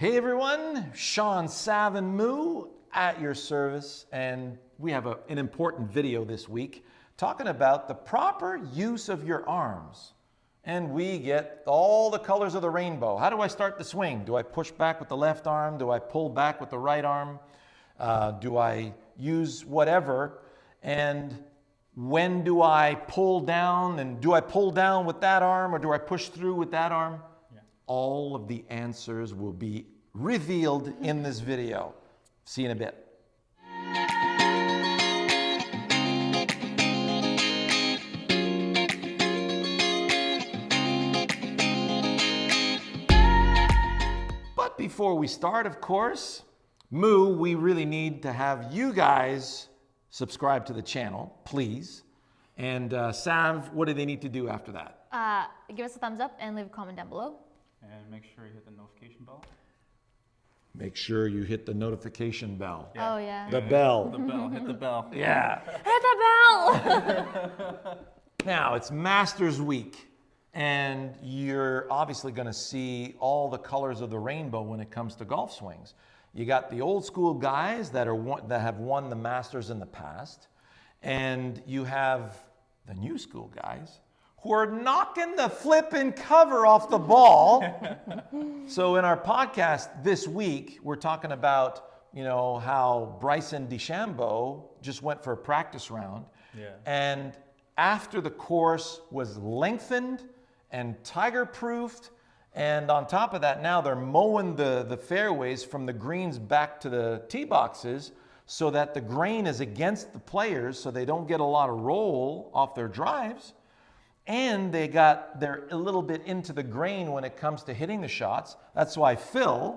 Hey everyone, Sean Savin Moo at your service, and we have an important video this week talking about the proper use of your arms. And we get all the colors of the rainbow. How do I start the swing? Do I push back with the left arm? Do I pull back with the right arm? Do I use whatever? And when do I pull down? And do I pull down with that arm or do I push through with that arm? All of the answers will be revealed in this video. See you in a bit. But before we start, of course, Moo, we really need to have you guys subscribe to the channel, please. And Sav, what do they need to do after that? Give us a thumbs up and leave a comment down below. And make sure you hit the notification bell. Make sure you hit the notification bell. Yeah. Oh, yeah. The bell. The bell. Hit the bell. Yeah. Hit the bell! Now, it's Masters Week, and you're obviously going to see all the colors of the rainbow when it comes to golf swings. You got the old school guys that have won the Masters in the past, and you have the new school guys who are knocking the flipping cover off the ball. So in our podcast this week, we're talking about, how Bryson DeChambeau just went for a practice round. Yeah. And after the course was lengthened and tiger-proofed, and on top of that, now they're mowing the fairways from the greens back to the tee boxes so that the grain is against the players so they don't get a lot of roll off their drives. And they're a little bit into the grain when it comes to hitting the shots. That's why Phil's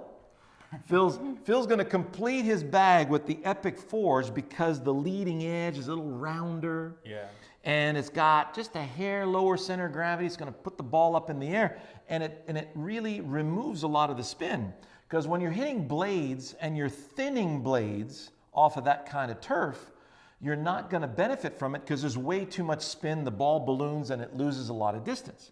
going to complete his bag with the Epic Forge because the leading edge is a little rounder. Yeah. And it's got just a hair lower center of gravity. It's going to put the ball up in the air. And it really removes a lot of the spin. Because when you're hitting blades and you're thinning blades off of that kind of turf, you're not going to benefit from it because there's way too much spin, the ball balloons, and it loses a lot of distance.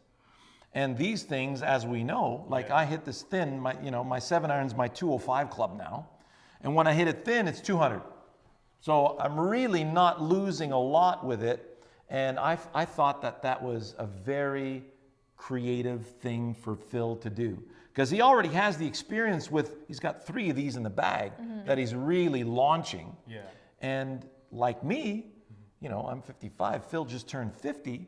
And these things, as we know, like I hit this thin, my 7-iron's my 205 club now. And when I hit it thin, it's 200. So I'm really not losing a lot with it. And I thought that was a very creative thing for Phil to do. Because he already has the experience he's got 3 of these in the bag that he's really launching. Yeah. And like me, I'm 55. Phil just turned 50.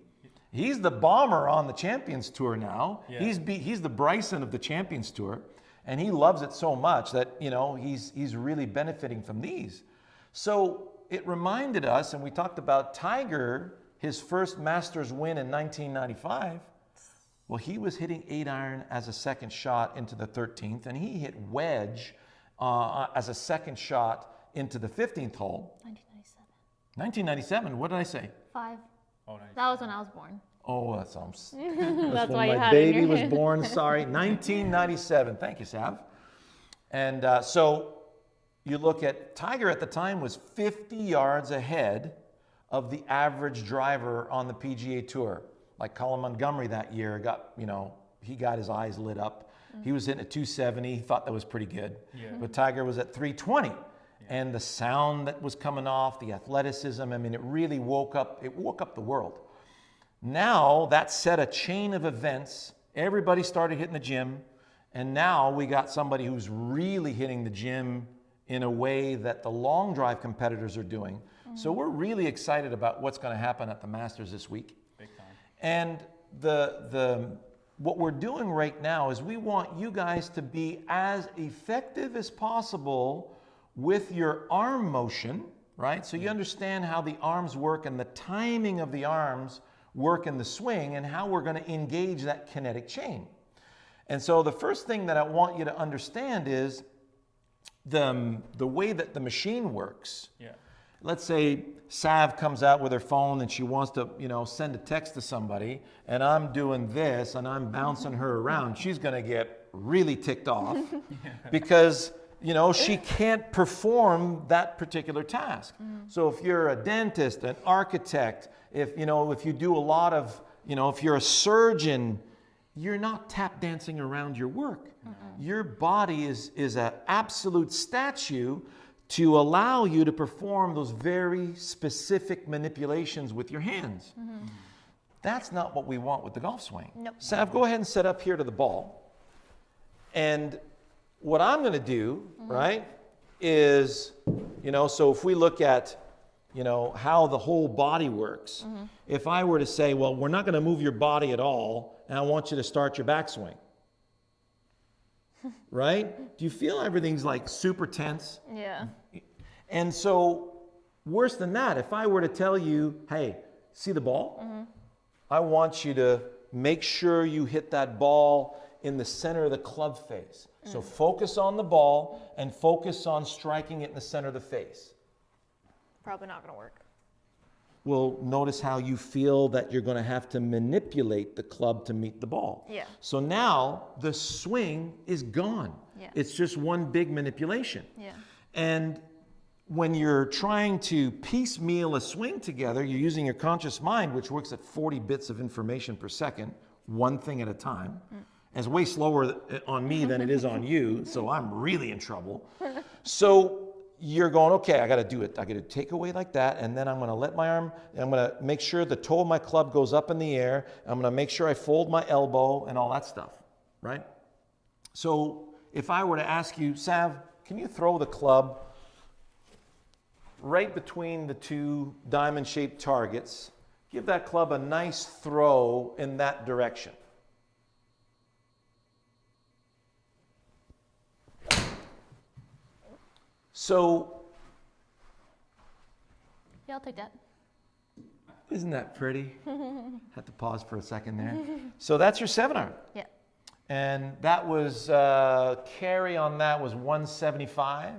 He's the bomber on the Champions Tour now. Yeah. He's the Bryson of the Champions Tour, and he loves it so much that he's really benefiting from these. So it reminded us, and we talked about Tiger, his first Masters win in 1995. Well, he was hitting 8-iron as a second shot into the 13th, and he hit wedge as a second shot into the 15th hole. 1997, what did I say? 5. Oh, nice. That was when I was born. Oh, that's that's That's when why you my had it in baby your was head. born. Sorry, 1997. Thank you, Sav. And so you look at Tiger at the time was 50 yards ahead of the average driver on the PGA Tour. Like Colin Montgomery that year he got his eyes lit up. He was hitting at 270. He thought that was pretty good. Yeah. But Tiger was at 320. And the sound that was coming off, the athleticism, it really woke up the world. Now that set a chain of events. Everybody started hitting the gym. And now we got somebody who's really hitting the gym in a way that the long drive competitors are doing. So we're really excited about what's going to happen at the Masters this week. Big time. And what we're doing right now is we want you guys to be as effective as possible with your arm motion, right? So you understand how the arms work and the timing of the arms work in the swing and how we're going to engage that kinetic chain. And so the first thing that I want you to understand is the way that the machine works. Yeah. Let's say Sav comes out with her phone and she wants to, send a text to somebody, and I'm doing this and I'm bouncing her around. She's going to get really ticked off because she can't perform that particular task. So if you're a dentist, an architect, if you do a lot of, if you're a surgeon, you're not tap dancing around your work. Your body is an absolute statue to allow you to perform those very specific manipulations with your hands. That's not what we want with the golf swing. Nope. Sav, go ahead and set up here to the ball. And what I'm going to do, right, is, so if we look at, how the whole body works, if I were to say, well, we're not going to move your body at all, and I want you to start your backswing. Right? Do you feel everything's like super tense? Yeah. And so, worse than that, if I were to tell you, hey, see the ball? I want you to make sure you hit that ball in the center of the club face. So focus on the ball and focus on striking it in the center of the face. Probably not going to work. Well, notice how you feel that you're going to have to manipulate the club to meet the ball. Yeah. So now the swing is gone. Yeah. It's just one big manipulation. Yeah. And when you're trying to piecemeal a swing together, you're using your conscious mind, which works at 40 bits of information per second, one thing at a time. It's way slower on me than it is on you, so I'm really in trouble. So you're going, okay, I got to do it. I got to take away like that, and then I'm going to let my arm, and I'm going to make sure the toe of my club goes up in the air. I'm going to make sure I fold my elbow and all that stuff, right? So if I were to ask you, Sav, can you throw the club right between the two diamond-shaped targets? Give that club a nice throw in that direction. So, Yeah, I'll take that. isn't that pretty? Had to pause for a second there. So that's your 7-iron. Yeah. And that was, carry on that was 175.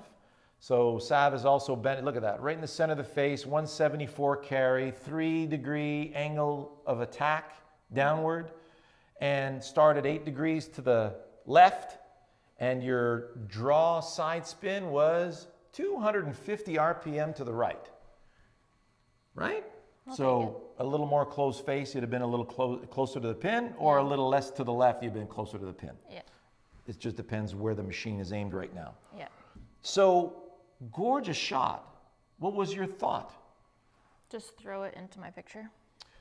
So Sav is also bent, look at that, right in the center of the face, 174 carry, 3-degree angle of attack downward, and start at 8 degrees to the left, and your draw side spin was 250 RPM to the right. Right? I'll So a little more closed face, you'd have been a little closer to the pin, or a little less to the left, you'd have been closer to the pin. Yeah. It just depends where the machine is aimed right now. Yeah. So, gorgeous shot. What was your thought? Just throw it into my picture.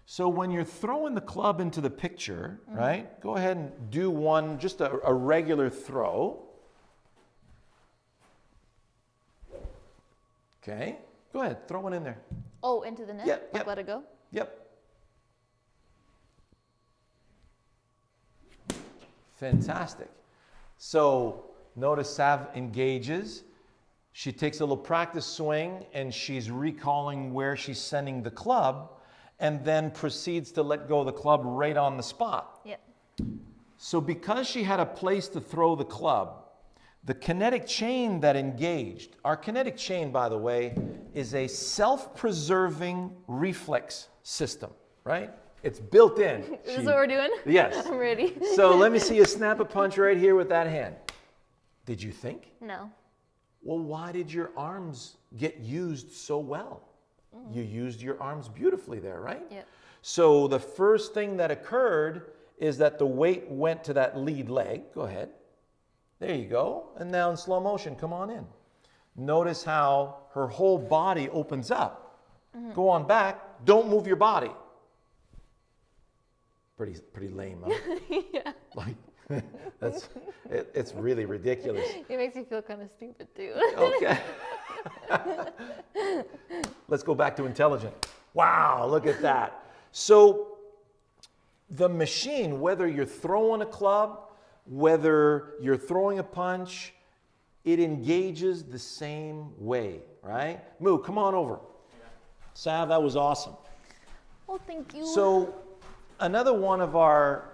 So when you're throwing the club into the picture, right, go ahead and do one, just a regular throw. Okay, go ahead, throw one in there. Oh, into the net? Yeah, Like yep. let it go? Yep. Fantastic. So notice Sav engages. She takes a little practice swing and she's recalling where she's sending the club, and then proceeds to let go of the club right on the spot. Yep. So because she had a place to throw the club, the kinetic chain that engaged, our kinetic chain, by the way, is a self-preserving reflex system, right? It's built in. Is this what we're doing? Yes. I'm ready. So let me see you snap a punch right here with that hand. Did you think? No. Well, why did your arms get used so well? You used your arms beautifully there, right? Yep. So the first thing that occurred is that the weight went to that lead leg. Go ahead. There you go. And now in slow motion, come on in. Notice how her whole body opens up. Go on back. Don't move your body. Pretty lame, huh? Yeah. Like, it's really ridiculous. It makes me feel kind of stupid too. Okay. Let's go back to intelligent. Wow, look at that. So the machine, whether you're throwing a club, whether you're throwing a punch, it engages the same way, right? Moo, come on over. Sav, that was awesome. Oh, thank you. So another one of our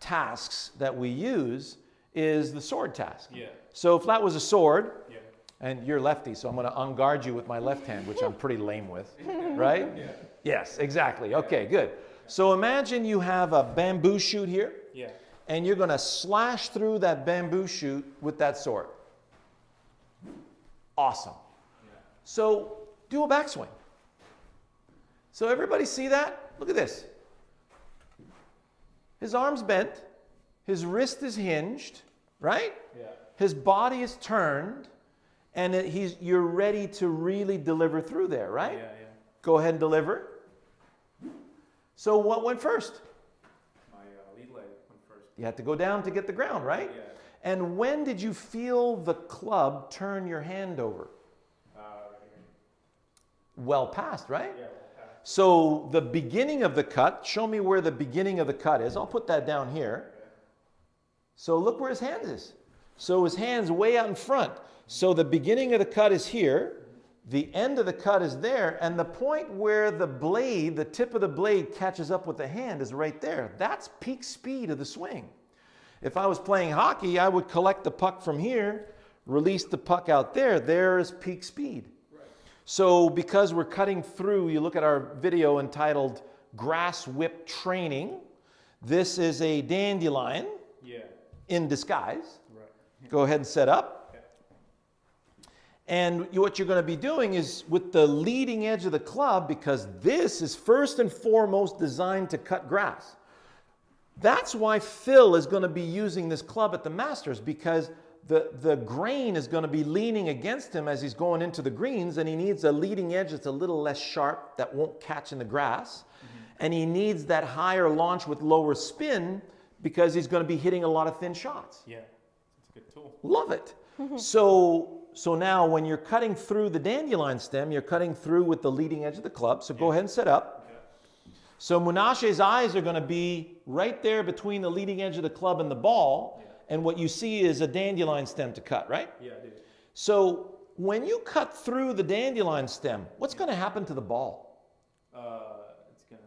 tasks that we use is the sword task. Yeah. So if that was a sword, Yeah. and you're lefty, so I'm going to unguard you with my left hand, which I'm pretty lame with, right? Yeah. Yes, exactly. Okay, good. So imagine you have a bamboo shoot here, Yeah. and you're going to slash through that bamboo shoot with that sword. Awesome. Yeah. So do a backswing. So everybody see that? Look at this. His arm's bent. His wrist is hinged, right? Yeah. His body is turned, and you're ready to really deliver through there, right? Yeah, yeah. Go ahead and deliver. So what went first? My lead leg went first. You had to go down to get the ground, right? Yeah. And when did you feel the club turn your hand over? Right here. Well past, right? Yeah. So the beginning of the cut, show me where the beginning of the cut is. I'll put that down here. So look where his hand is. So his hand's way out in front. So the beginning of the cut is here. The end of the cut is there. And the point where the blade, the tip of the blade catches up with the hand is right there. That's peak speed of the swing. If I was playing hockey, I would collect the puck from here, release the puck out there. There is peak speed. So because we're cutting through, you look at our video entitled Grass Whip Training. This is a dandelion in disguise. Right. Go ahead and set up. Okay. And what you're going to be doing is with the leading edge of the club, because this is first and foremost designed to cut grass. That's why Phil is going to be using this club at the Masters, because the grain is going to be leaning against him as he's going into the greens, and he needs a leading edge that's a little less sharp, that won't catch in the grass. And he needs that higher launch with lower spin because he's going to be hitting a lot of thin shots. Yeah. It's a good tool. Love it. So now when you're cutting through the dandelion stem, you're cutting through with the leading edge of the club. So go ahead and set up. Okay. So Menashe's eyes are going to be right there between the leading edge of the club and the ball. And what you see is a dandelion stem to cut, right? Yeah, I do. So when you cut through the dandelion stem, what's going to happen to the ball? It's gonna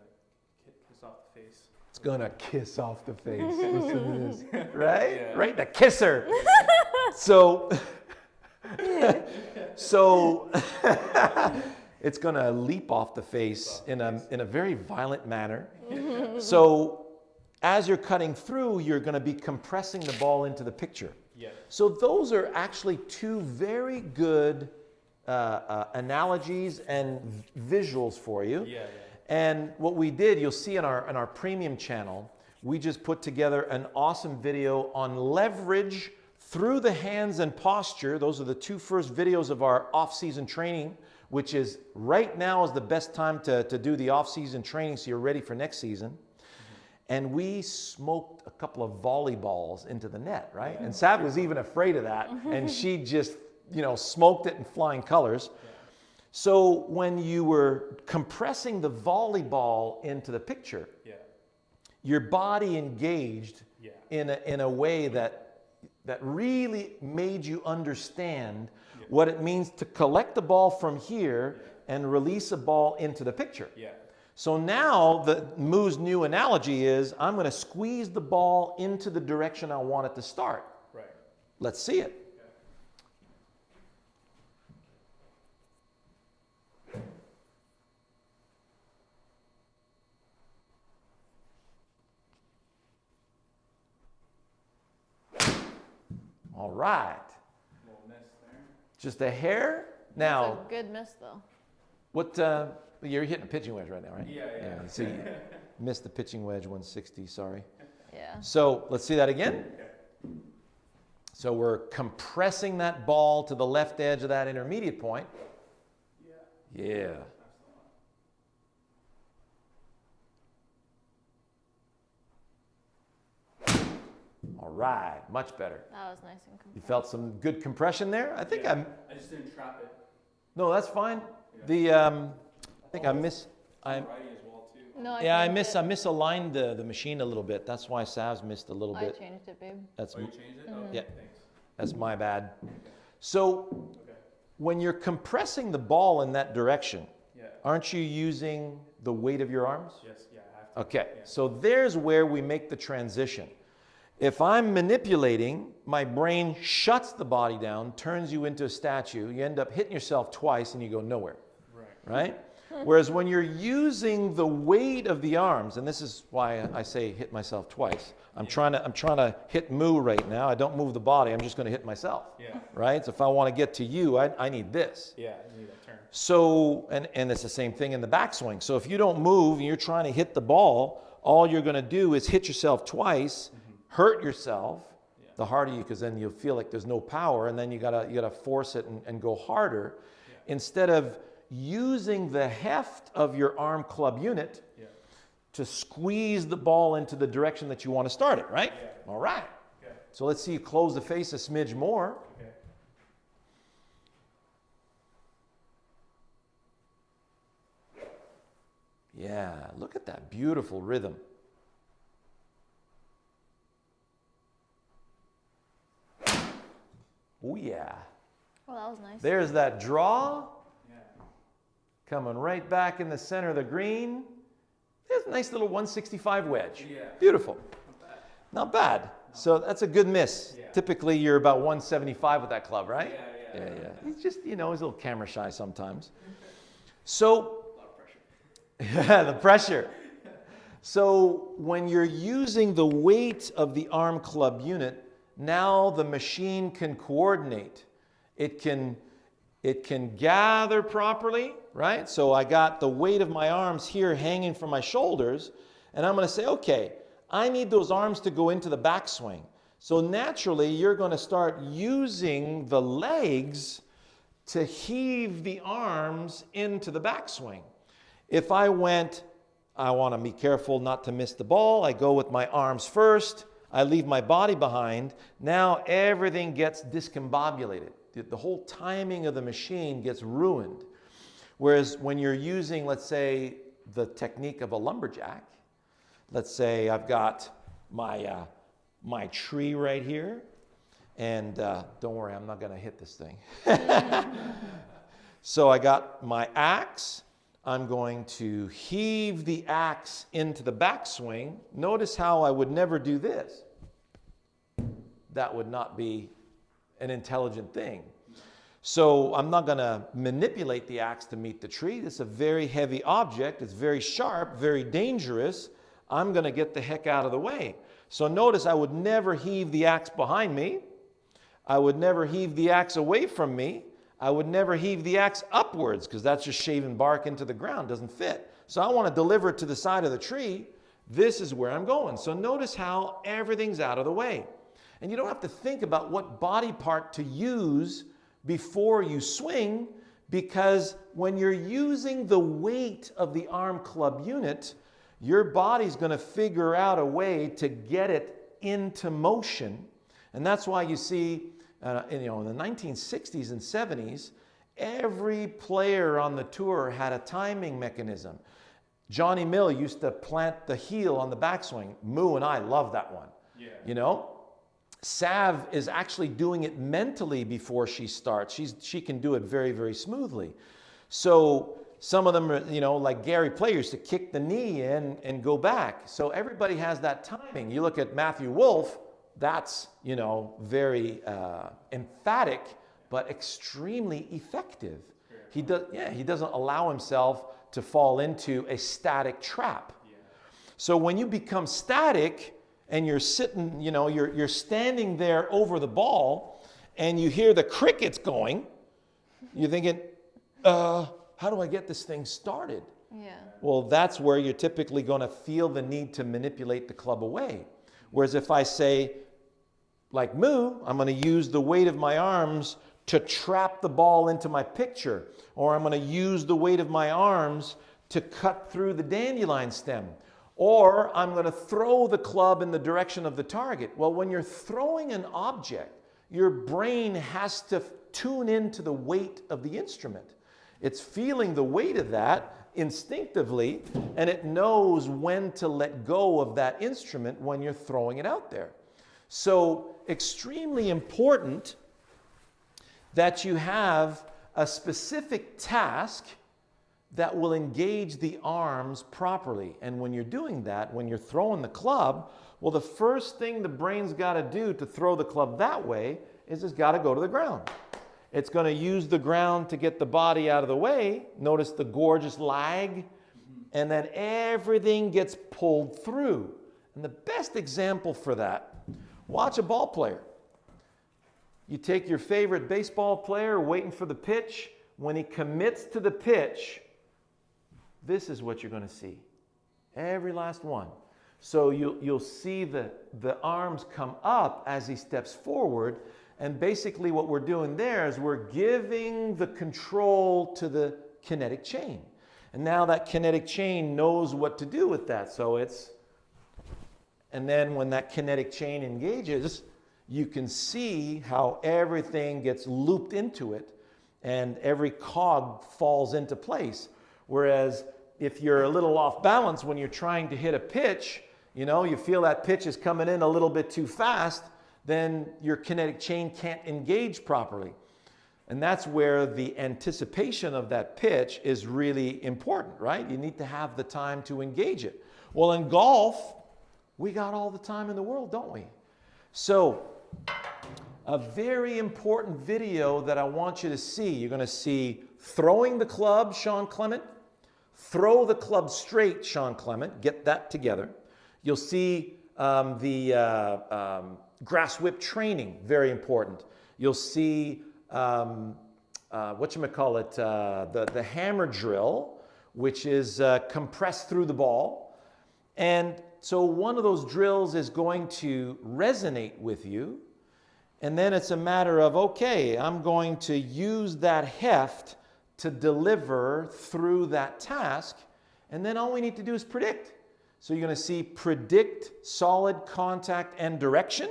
kiss off the face. It's going to kiss off the face. Listen to this. Right? Yeah. Right? The kisser. So it's going to leap off the face in a very violent manner. So as you're cutting through, you're going to be compressing the ball into the picture. Yeah. So those are actually two very good analogies and visuals for you. Yeah, yeah. And what we did, you'll see in our premium channel, we just put together an awesome video on leverage through the hands and posture. Those are the two first videos of our off-season training, which is right now is the best time to do the off-season training so you're ready for next season. And we smoked a couple of volleyballs into the net, right? And Sav was even afraid of that. And she just, smoked it in flying colors. So when you were compressing the volleyball into the picture, your body engaged in a way that really made you understand what it means to collect the ball from here and release a ball into the picture. Yeah. So now the Moo's new analogy is I'm going to squeeze the ball into the direction I want it to start. Right. Let's see it. All right. Little miss there. Just a hair. That's Now, a good miss though. what you're hitting a pitching wedge right now, right? Yeah. So you missed the pitching wedge 160, sorry. Yeah. So let's see that again. So we're compressing that ball to the left edge of that intermediate point. Yeah. All right, much better. That was nice and You compressed. felt some good compression there? I think I just didn't trap it. No, that's fine. The I think I Righty as well too. No, I changed it. misaligned the machine a little bit. That's why Sav's missed a little I bit. changed it, babe. That's Oh, you changed it? Yeah. Thanks. that's my bad. So Okay. when you're compressing the ball in that direction, Yeah. aren't you using the weight of your arms? Yes. Yeah. I have to. Okay, Yeah. so there's where we make the transition. If I'm manipulating, my brain shuts the body down, turns you into a statue. You end up hitting yourself twice and you go nowhere, Right. right? Whereas when you're using the weight of the arms, and this is why I say hit myself twice. I'm trying to hit Moo right now. I don't move the body. I'm just going to hit myself, Yeah. right? So if I want to get to you, I need this. Yeah. You need that turn. So, and it's the same thing in the backswing. So if you don't move and you're trying to hit the ball, all you're going to do is hit yourself twice, hurt yourself. Yeah. The harder you, because then you'll feel like there's no power, and then you gotta force it and go harder, instead of using the heft of your arm club unit to squeeze the ball into the direction that you want to start it, right? Yeah. All right. Okay. So let's see you close the face a smidge more. Okay. Yeah, look at that beautiful rhythm. Oh yeah. Oh, that was nice. There's that draw Yeah. coming right back in the center of the green. There's a nice little 165 wedge. Yeah. Beautiful. Not bad. Not bad. So that's a good miss. Yeah. Typically you're about 175 with that club, right? Yeah. Yeah. He's just, he's a little camera shy sometimes. So, A lot of pressure. yeah, the pressure. So when you're using the weight of the arm club unit, now the machine can coordinate. It can gather properly, right? So I got the weight of my arms here hanging from my shoulders, and I'm going to say, okay, I need those arms to go into the backswing. So naturally, you're going to start using the legs to heave the arms into the backswing. If I want to be careful not to miss the ball, I go with my arms first, I leave my body behind. Now everything gets discombobulated. The whole timing of the machine gets ruined. Whereas when you're using, let's say, the technique of a lumberjack, let's say I've got my tree right here, and don't worry, I'm not going to hit this thing. So I got my axe. I'm going to heave the axe into the backswing. Notice how I would never do this. That would not be an intelligent thing. So I'm not going to manipulate the axe to meet the tree. It's a very heavy object. It's very sharp, very dangerous. I'm going to get the heck out of the way. So notice I would never heave the axe behind me. I would never heave the axe away from me. I would never heave the axe upwards, because that's just shaving bark into the ground, doesn't fit. So I want to deliver it to the side of the tree. This is where I'm going. So notice how everything's out of the way. And you don't have to think about what body part to use before you swing, because when you're using the weight of the arm club unit, your body's going to figure out a way to get it into motion. And that's why you see, in the 1960s and 70s, every player on the tour had a timing mechanism. Johnny Mill used to plant the heel on the backswing. Moo and I love that one. Yeah. You know, Sav is actually doing it mentally before she starts. She can do it very, very smoothly. So some of them are, like Gary Player used to kick the knee in and go back. So everybody has that timing. You look at Matthew Wolff, that's, very emphatic, but extremely effective. He doesn't allow himself to fall into a static trap. Yeah. So when you become static and you're sitting, you're standing there over the ball and you hear the crickets going, you're thinking, how do I get this thing started? Yeah. Well, that's where you're typically going to feel the need to manipulate the club away. Whereas if I say, like Moo, I'm going to use the weight of my arms to trap the ball into my picture, or I'm going to use the weight of my arms to cut through the dandelion stem, or I'm going to throw the club in the direction of the target. Well, when you're throwing an object, your brain has to tune into the weight of the instrument. It's feeling the weight of that instinctively, and it knows when to let go of that instrument when you're throwing it out there. So extremely important that you have a specific task that will engage the arms properly. And when you're doing that, when you're throwing the club, well, the first thing the brain's got to do to throw the club that way is it's got to go to the ground. It's going to use the ground to get the body out of the way. Notice the gorgeous lag. And then everything gets pulled through. And the best example for that, watch a ball player. You take your favorite baseball player waiting for the pitch. When he commits to the pitch, this is what you're going to see. Every last one. So you'll see the arms come up as he steps forward. And basically what we're doing there is we're giving the control to the kinetic chain. And now that kinetic chain knows what to do with that. So and then when that kinetic chain engages, you can see how everything gets looped into it and every cog falls into place. Whereas if you're a little off balance when you're trying to hit a pitch, you feel that pitch is coming in a little bit too fast, then your kinetic chain can't engage properly. And that's where the anticipation of that pitch is really important, right? You need to have the time to engage it. Well, in golf, we got all the time in the world, don't we? So, a very important video that I want you to see. You're going to see throwing the club, Sean Clement. Throw the club straight, Sean Clement. Get that together. You'll see the grass whip training, very important. You'll see the hammer drill, which is compressed through the ball. And so one of those drills is going to resonate with you. And then it's a matter of, okay, I'm going to use that heft to deliver through that task. And then all we need to do is predict. So you're going to see predict solid contact and direction,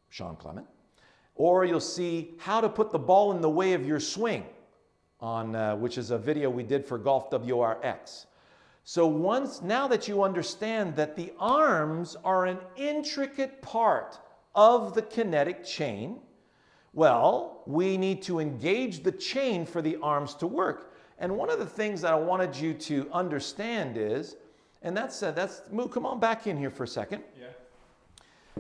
Sean Clement. Or you'll see how to put the ball in the way of your swing, which is a video we did for Golf WRX. So now that you understand that the arms are an intricate part of the kinetic chain, well, we need to engage the chain for the arms to work. And one of the things that I wanted you to understand is, and that's come on back in here for a second. Yeah.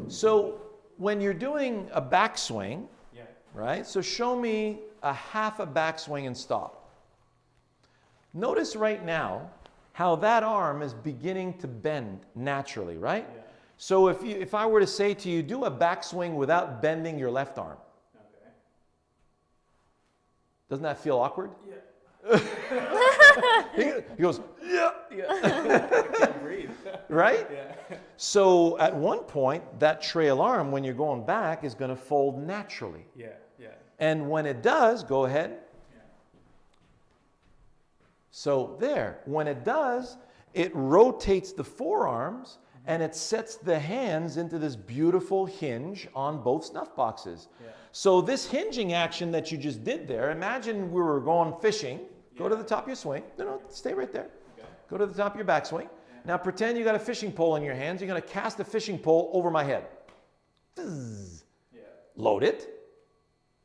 So when you're doing a backswing, Yeah. right? So show me a half a backswing and stop. Notice right now how that arm is beginning to bend naturally, right? Yeah. So if I were to say to you, do a backswing without bending your left arm, Okay. doesn't that feel awkward? Yeah. He goes, yeah. I can't breathe. Right? Yeah. So at one point, that trail arm, when you're going back, is going to fold naturally. Yeah. Yeah. And when it does, go ahead. Yeah. So there, when it does, it rotates the forearms and it sets the hands into this beautiful hinge on both snuff boxes. Yeah. So this hinging action that you just did there, imagine we were going fishing. Go to the top of your swing. No, stay right there. Okay. Go to the top of your backswing. Yeah. Now pretend you got a fishing pole in your hands. You're going to cast a fishing pole over my head. Fizz. Yeah. Load it.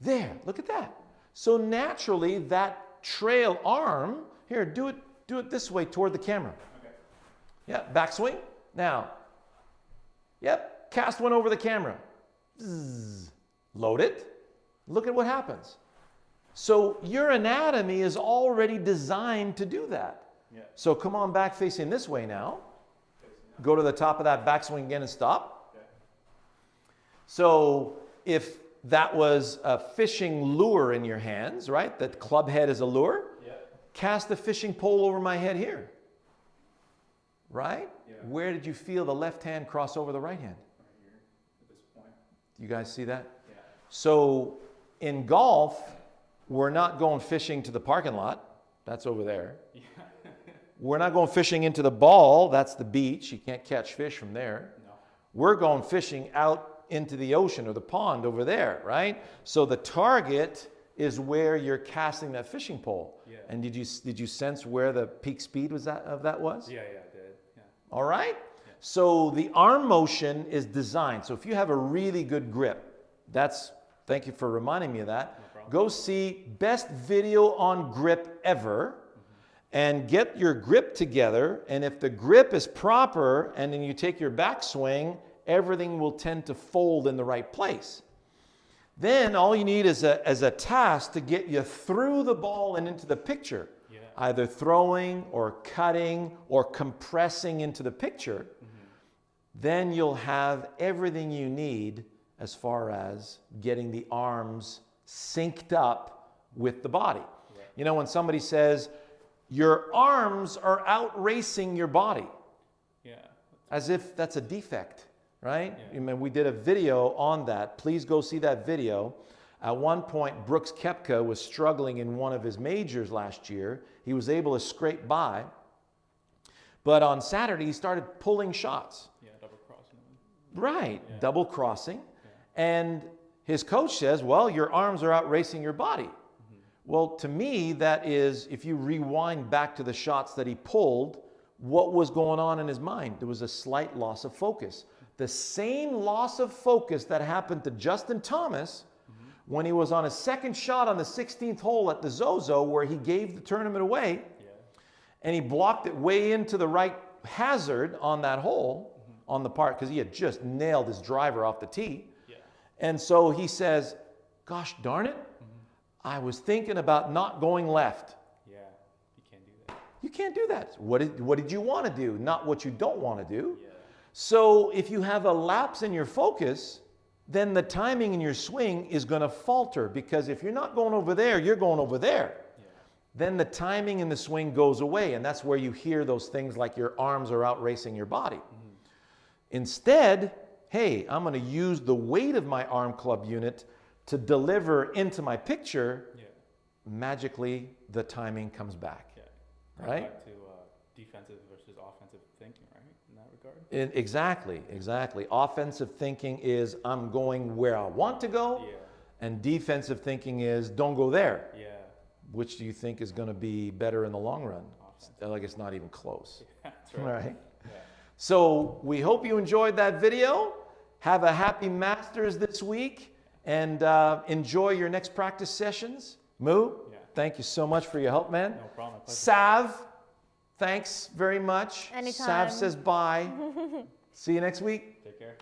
There, look at that. So naturally, that trail arm, here, do it this way toward the camera. Okay. Yeah, backswing. Now, yep, cast one over the camera. Zzz. Load it. Look at what happens. So your anatomy is already designed to do that. Yeah. So come on back facing this way now. Facing out. Go to the top of that backswing again and stop. Okay. So if that was a fishing lure in your hands, right? That club head is a lure. Yeah. Cast the fishing pole over my head here. Right? Yeah. Where did you feel the left hand cross over the right hand? Right here at this point. You guys see that? Yeah. So in golf, we're not going fishing to the parking lot. That's over there. Yeah. We're not going fishing into the ball. That's the beach. You can't catch fish from there. No. We're going fishing out into the ocean or the pond over there, right? So the target is where you're casting that fishing pole. Yeah. And did you sense where the peak speed was of that was? Yeah. Yeah. I did. Yeah. All right? So the arm motion is designed. So if you have a really good grip, thank you for reminding me of that. No problem. Go see best video on grip ever and get your grip together. And if the grip is proper and then you take your backswing, everything will tend to fold in the right place. Then all you need is a task to get you through the ball and into the picture. Yeah. Either throwing or cutting or compressing into the picture. Then you'll have everything you need as far as getting the arms synced up with the body. Right. You know, when somebody says, your arms are out racing your body. Yeah. as if that's a defect, right? Yeah. I mean, we did a video on that. Please go see that video. At one point, Brooks Koepka was struggling in one of his majors last year. He was able to scrape by. But on Saturday, he started pulling shots. Yeah, double crossing them. Right, Yeah. double crossing. And his coach says, well, your arms are out racing your body. Well, to me, that is, if you rewind back to the shots that he pulled, what was going on in his mind? There was a slight loss of focus. The same loss of focus that happened to Justin Thomas when he was on his second shot on the 16th hole at the Zozo, where he gave the tournament away, Yeah. and he blocked it way into the right hazard on that hole, on the part, because he had just nailed his driver off the tee. Yeah. And so he says, gosh darn it, I was thinking about not going left. Yeah. You can't do that. You can't do that. What did you want to do? Not what you don't want to do. Yeah. So if you have a lapse in your focus, then the timing in your swing is going to falter, because if you're not going over there, you're going over there. Yeah. Then the timing in the swing goes away, and that's where you hear those things like your arms are out racing your body. Instead, hey, I'm going to use the weight of my arm club unit to deliver into my picture. Yeah. Magically, the timing comes back. Yeah. Right? Back to defensive versus offensive thinking, right? In that regard. Exactly. Offensive thinking is I'm going where I want to go, Yeah. and defensive thinking is don't go there. Yeah. Which do you think is going to be better in the long run? Offensive. Like, it's not even close. That's right. Right? Yeah. So we hope you enjoyed that video. Have a happy Masters this week, and enjoy your next practice sessions. Moo, Yeah. thank you so much for your help, man. No problem. My pleasure. Sav, thanks very much. Anytime. Sav says bye. See you next week. Take care.